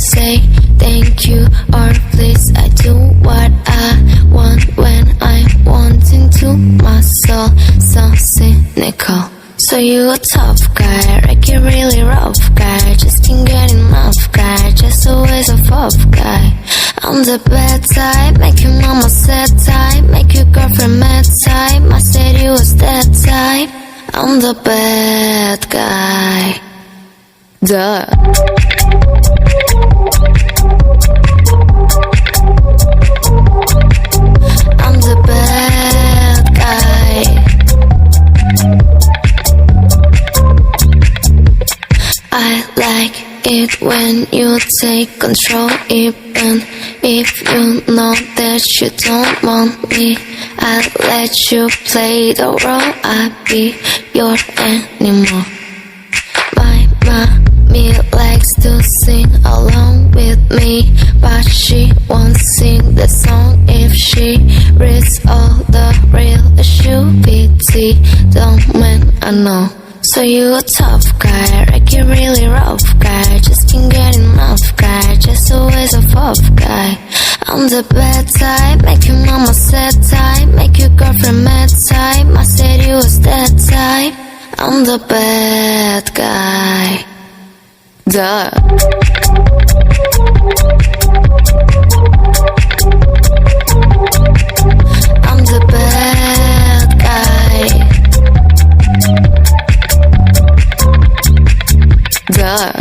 say thank you or please. I do what I want when I'm wanting to. My soul so cynical. So you a tough guy, like you really rough guy. Just can't get enough guy, just always a fuck guy. I'm the bad type, make your mama sad type, make your girlfriend mad type. I said you was that type. I'm the bad guy. Duh. I'm the bad guy. I like it when you take control, even if you know that you don't want me. I'll let you play the role, I'll be your animal. My mommy likes to sing along with me, but she won't sing the song if she reads all the real issue. PT, don't man, I know. So you a tough guy, like you really rough guy. Just can't get enough guy, just always a fuck guy. I'm the bad type, make your mama sad type, make your girlfriend mad type. I said you was that type. I'm the bad guy. Duh. I'm the bad guy. Duh.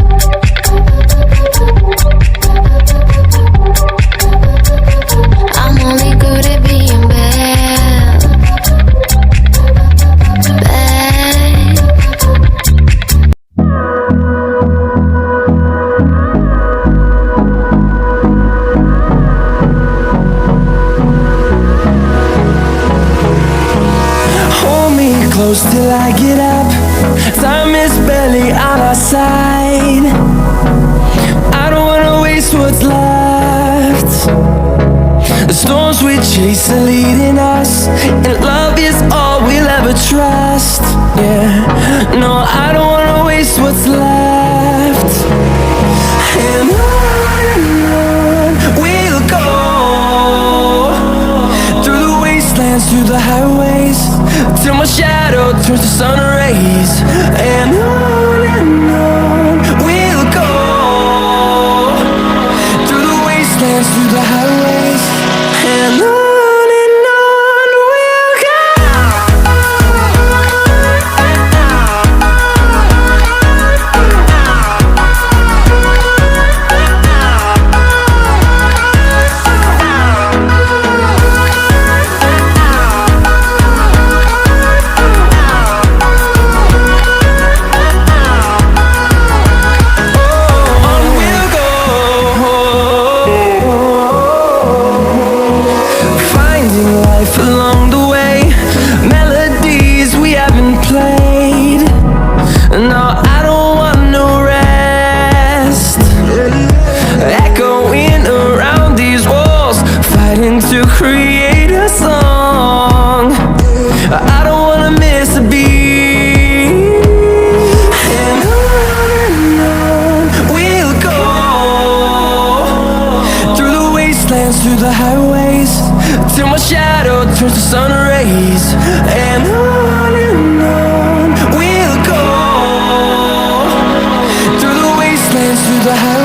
I'm only good at being bad. Bad. Hold me close till I get up. Time is barely on our side. I don't wanna waste what's left. The storms we chase are leading us, and love is all we'll ever trust. Yeah, no, I don't wanna waste what's left. And on we'll go, through the wastelands, through the highways, till my shadow turns to sun rays. And on we'll go, through the wastelands, through the highways. And on we'll go. Along the way, melodies we haven't played. No, I don't want no rest. Echoing around these walls, fighting to create a song. I don't wanna miss a beat. And on we'll go, through the wastelands, through the highways, till my shadow turns to sun rays. And on we'll go, through the wastelands, through the highways.